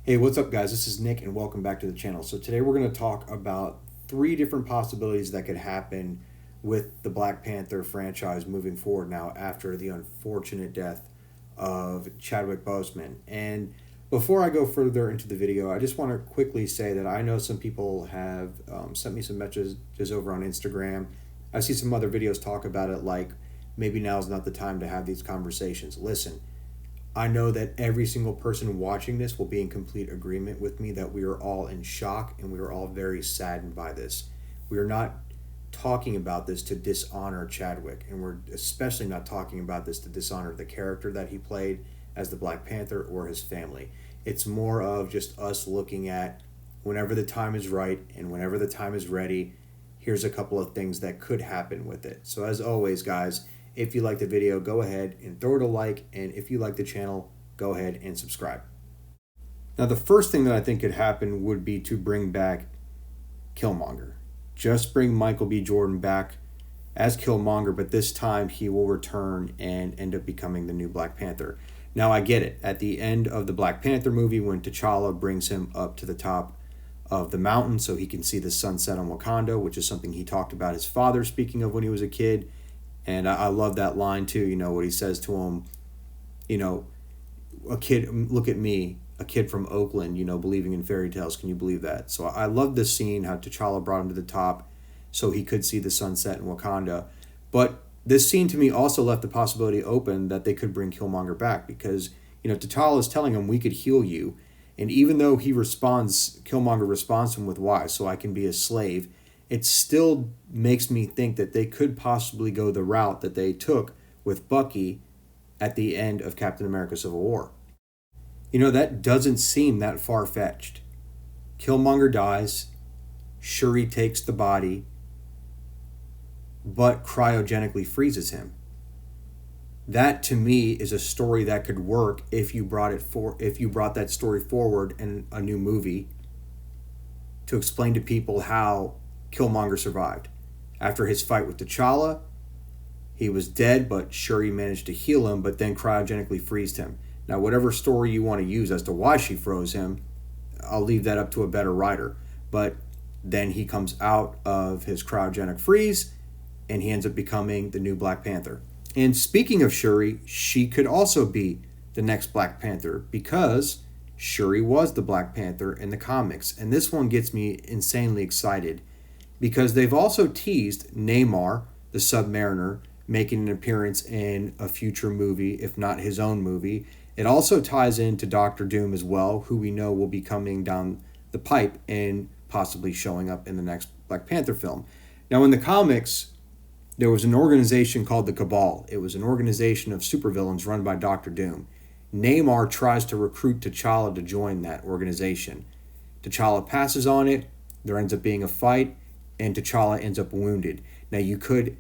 Hey, what's up, guys? This is Nick, and welcome back to the channel. So today we're going to talk about three different possibilities that could happen with the Black Panther franchise moving forward now after the unfortunate death of Chadwick Boseman. And before I go further into the video, I just want to quickly say that I know some people have sent me some messages over on Instagram. I see some other videos talk about it, like maybe now's not the time to have these conversations. Listen, I know that every single person watching this will be in complete agreement with me that we are all in shock and we are all very saddened by this. We are not talking about this to dishonor Chadwick, and we're especially not talking about this to dishonor the character that he played as the Black Panther or his family. It's more of just us looking at whenever the time is right and whenever the time is ready, here's a couple of things that could happen with it. So as always, guys, if you like the video, go ahead and throw it a like, and if you like the channel, go ahead and subscribe. Now, the first thing that I think could happen would be to bring back Killmonger. Just bring Michael B. Jordan back as Killmonger, but this time he will return and end up becoming the new Black Panther. Now, I get it. At the end of the Black Panther movie, when T'Challa brings him up to the top of the mountain so he can see the sunset on Wakanda, which is something he talked about his father speaking of when he was a kid. And I love that line too, what he says to him, a kid, look at me, a kid from Oakland, believing in fairy tales. Can you believe that? So I love this scene, how T'Challa brought him to the top so he could see the sunset in Wakanda. But this scene to me also left the possibility open that they could bring Killmonger back because, T'Challa is telling him we could heal you. And even though Killmonger responds to him with why, so I can be a slave, it still makes me think that they could possibly go the route that they took with Bucky at the end of Captain America Civil War. That doesn't seem that far-fetched. Killmonger dies, Shuri takes the body, but cryogenically freezes him. That to me is a story that could work if you brought that story forward in a new movie to explain to people how Killmonger survived. After his fight with T'Challa, he was dead, but Shuri managed to heal him, but then cryogenically freezed him. Now, whatever story you want to use as to why she froze him, I'll leave that up to a better writer. But then he comes out of his cryogenic freeze, and he ends up becoming the new Black Panther. And speaking of Shuri, she could also be the next Black Panther because Shuri was the Black Panther in the comics. And this one gets me insanely excited because they've also teased Namor, the Submariner, making an appearance in a future movie, if not his own movie. It also ties into Doctor Doom as well, who we know will be coming down the pipe and possibly showing up in the next Black Panther film. Now, in the comics, there was an organization called the Cabal. It was an organization of supervillains run by Doctor Doom. Namor tries to recruit T'Challa to join that organization. T'Challa passes on it, there ends up being a fight, and T'Challa ends up wounded. Now, you could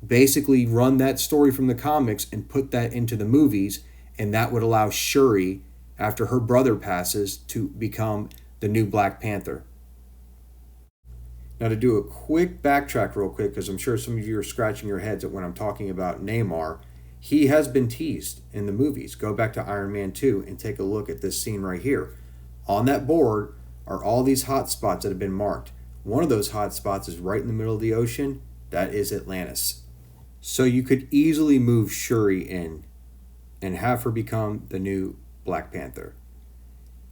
basically run that story from the comics and put that into the movies, and that would allow Shuri, after her brother passes, to become the new Black Panther. Now, to do a quick backtrack real quick, because I'm sure some of you are scratching your heads at when I'm talking about Namor, he has been teased in the movies. Go back to Iron Man 2 and take a look at this scene right here. On that board are all these hot spots that have been marked. One of those hot spots is right in the middle of the ocean. That is Atlantis. So you could easily move Shuri in and have her become the new Black Panther.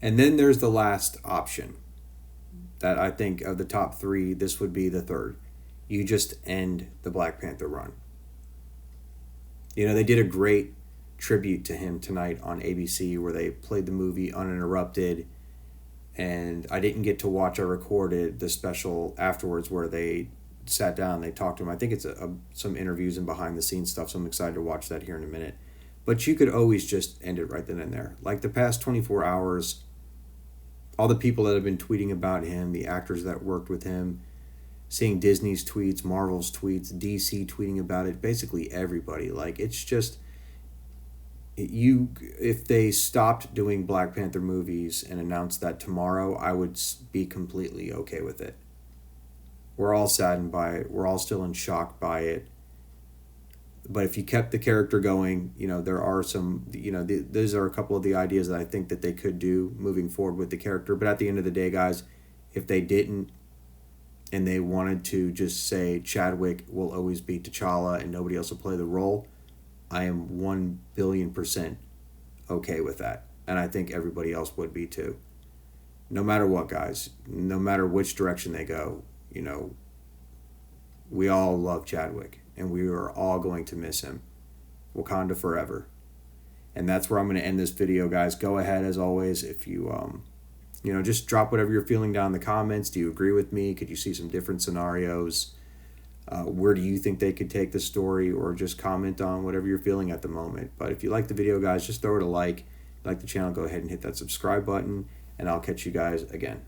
And then there's the last option that I think of the top three, this would be the third. You just end the Black Panther run. They did a great tribute to him tonight on ABC where they played the movie uninterrupted. And I didn't get to watch. I recorded the special afterwards where they sat down, they talked to him. I think it's some interviews and behind the scenes stuff, so I'm excited to watch that here in a minute. But you could always just end it right then and there. Like the past 24 hours, all the people that have been tweeting about him, the actors that worked with him, seeing Disney's tweets, Marvel's tweets, DC tweeting about it, basically everybody. Like, it's just, if they stopped doing Black Panther movies and announced that tomorrow, I would be completely okay with it. We're all saddened by it. We're all still in shock by it. But if you kept the character going, there are some, those are a couple of the ideas that I think that they could do moving forward with the character. But at the end of the day, guys, if they didn't, and they wanted to just say Chadwick will always be T'Challa and nobody else will play the role, I am 1,000,000,000% okay with that. And I think everybody else would be too. No matter what, guys, no matter which direction they go, we all love Chadwick and we are all going to miss him. Wakanda forever. And that's where I'm going to end this video, guys. Go ahead, as always, if you just drop whatever you're feeling down in the comments. Do you agree with me? Could you see some different scenarios? Where do you think they could take the story? Or just comment on whatever you're feeling at the moment. But if you like the video, guys, just throw it a like. If you like the channel, go ahead and hit that subscribe button. And I'll catch you guys again.